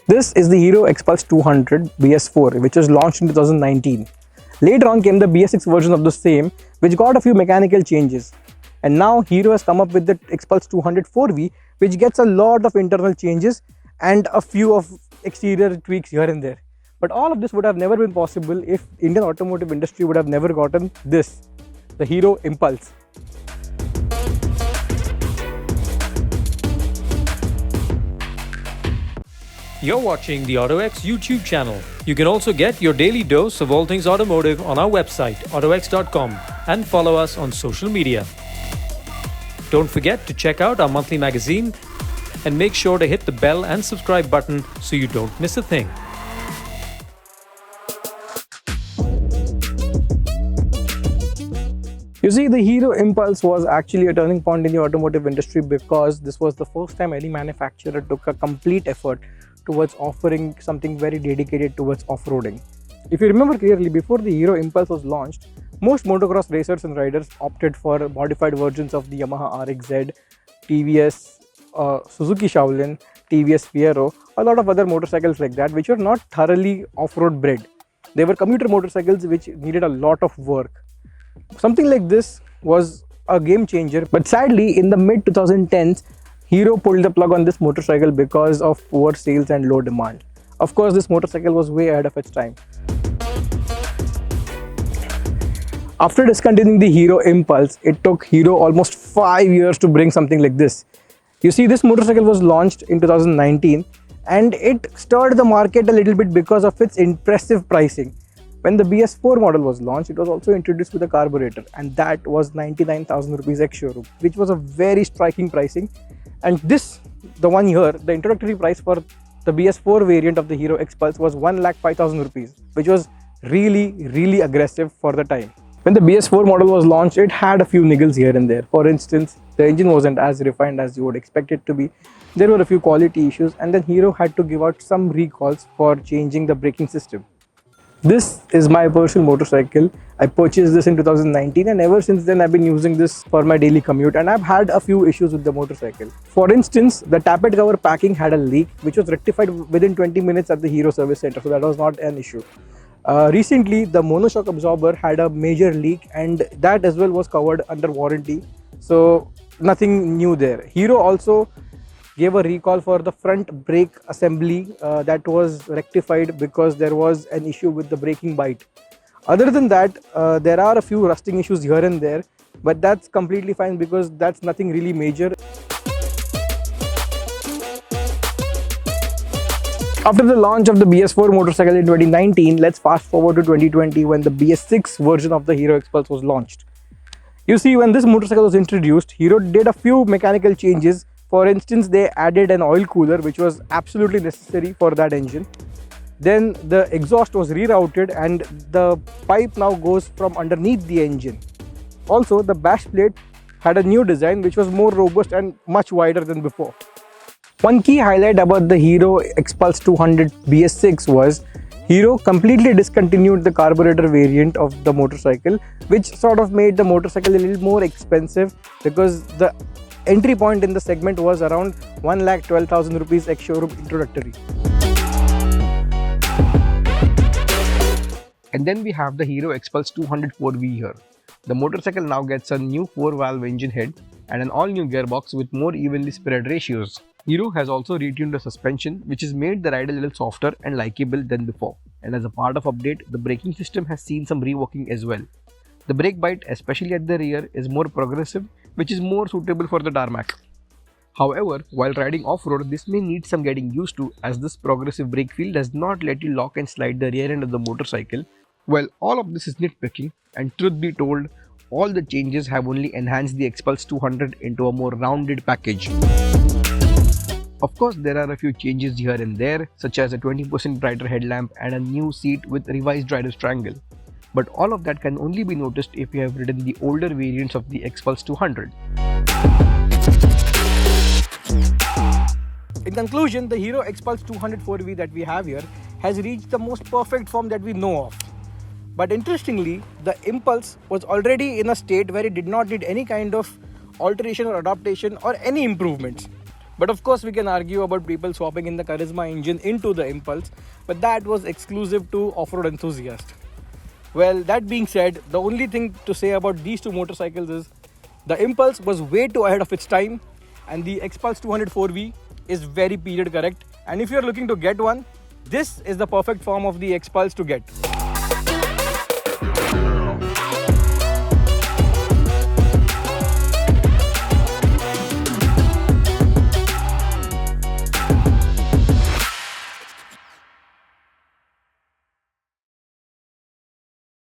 This is the Hero Xpulse 200 BS4, which was launched in 2019. Later on came the BS6 version of the same, which got a few mechanical changes. And now Hero has come up with the Xpulse 200 4V, which gets a lot of internal changes and a few of exterior tweaks here and there. But all of this would have never been possible if Indian automotive industry would have never gotten this, the Hero Impulse. You're watching the AutoX YouTube channel. You can also get your daily dose of all things automotive on our website, autox.com, and follow us on social media. Don't forget to check out our monthly magazine and make sure to hit the bell and subscribe button so you don't miss a thing. You see, the Hero Impulse was actually a turning point in the automotive industry because this was the first time any manufacturer took a complete effort towards offering something very dedicated towards off-roading. If you remember clearly, before the Hero Impulse was launched, most motocross racers and riders opted for modified versions of the Yamaha RXZ, TVS, Suzuki Shaolin, TVS Fiero, a lot of other motorcycles like that, which were not thoroughly off-road bred. They were commuter motorcycles which needed a lot of work. Something like this was a game changer, but sadly in the mid 2010s, Hero pulled the plug on this motorcycle because of poor sales and low demand. Of course, this motorcycle was way ahead of its time. After discontinuing the Hero Impulse, it took Hero almost 5 years to bring something like this. You see, this motorcycle was launched in 2019 and it stirred the market a little bit because of its impressive pricing. When the BS4 model was launched, it was also introduced with a carburetor, and that was 99,000 rupees ex-showroom, which was a very striking pricing. And this, the one here, the introductory price for the BS4 variant of the Hero Xpulse was 1,05,000 rupees, which was really aggressive for the time. When the BS4 model was launched, it had a few niggles here and there. For instance, the engine wasn't as refined as you would expect it to be. There were a few quality issues, and then Hero had to give out some recalls for changing the braking system. This is my personal motorcycle. I purchased this in 2019 and ever since then I've been using this for my daily commute, and I've had a few issues with the motorcycle. For instance, the tappet cover packing had a leak which was rectified within 20 minutes at the Hero service center, so that was not an issue. Recently, the monoshock absorber had a major leak and that as well was covered under warranty, so nothing new there. Hero also gave a recall for the front brake assembly that was rectified because there was an issue with the braking bite. Other than that, there are a few rusting issues here and there, but that's completely fine because that's nothing really major. After the launch of the BS4 motorcycle in 2019, let's fast forward to 2020 when the BS6 version of the Hero Xpulse was launched. You see, when this motorcycle was introduced, Hero did a few mechanical changes. For instance, they added an oil cooler which was absolutely necessary for that engine. Then the exhaust was rerouted and the pipe now goes from underneath the engine. Also, the bash plate had a new design which was more robust and much wider than before. One key highlight about the Hero Xpulse 200 BS6 was Hero completely discontinued the carburetor variant of the motorcycle, which sort of made the motorcycle a little more expensive because the entry point in the segment was around 1,12,000 rupees ex-showroom introductory. And then we have the Hero Xpulse 200 4V here. The motorcycle now gets a new 4-valve engine head and an all-new gearbox with more evenly spread ratios. Hero has also retuned the suspension, which has made the ride a little softer and likeable than before. And as a part of update, the braking system has seen some reworking as well. The brake bite, especially at the rear, is more progressive, which is more suitable for the tarmac. However, while riding off-road, this may need some getting used to, as this progressive brake feel does not let you lock and slide the rear end of the motorcycle. Well, all of this is nitpicking, and truth be told, all the changes have only enhanced the Xpulse 200 into a more rounded package. Of course, there are a few changes here and there, such as a 20% brighter headlamp and a new seat with revised rider's triangle. But all of that can only be noticed if you have ridden the older variants of the Xpulse 200. In conclusion, the Hero Xpulse 200 4V that we have here has reached the most perfect form that we know of. But interestingly, the Impulse was already in a state where it did not need any kind of alteration or adaptation or any improvements. But of course, we can argue about people swapping in the Charisma engine into the Impulse, but that was exclusive to off-road enthusiasts. Well, that being said, the only thing to say about these two motorcycles is the Impulse was way too ahead of its time, and the Xpulse 204V is very period correct. And if you're looking to get one, this is the perfect form of the Xpulse to get.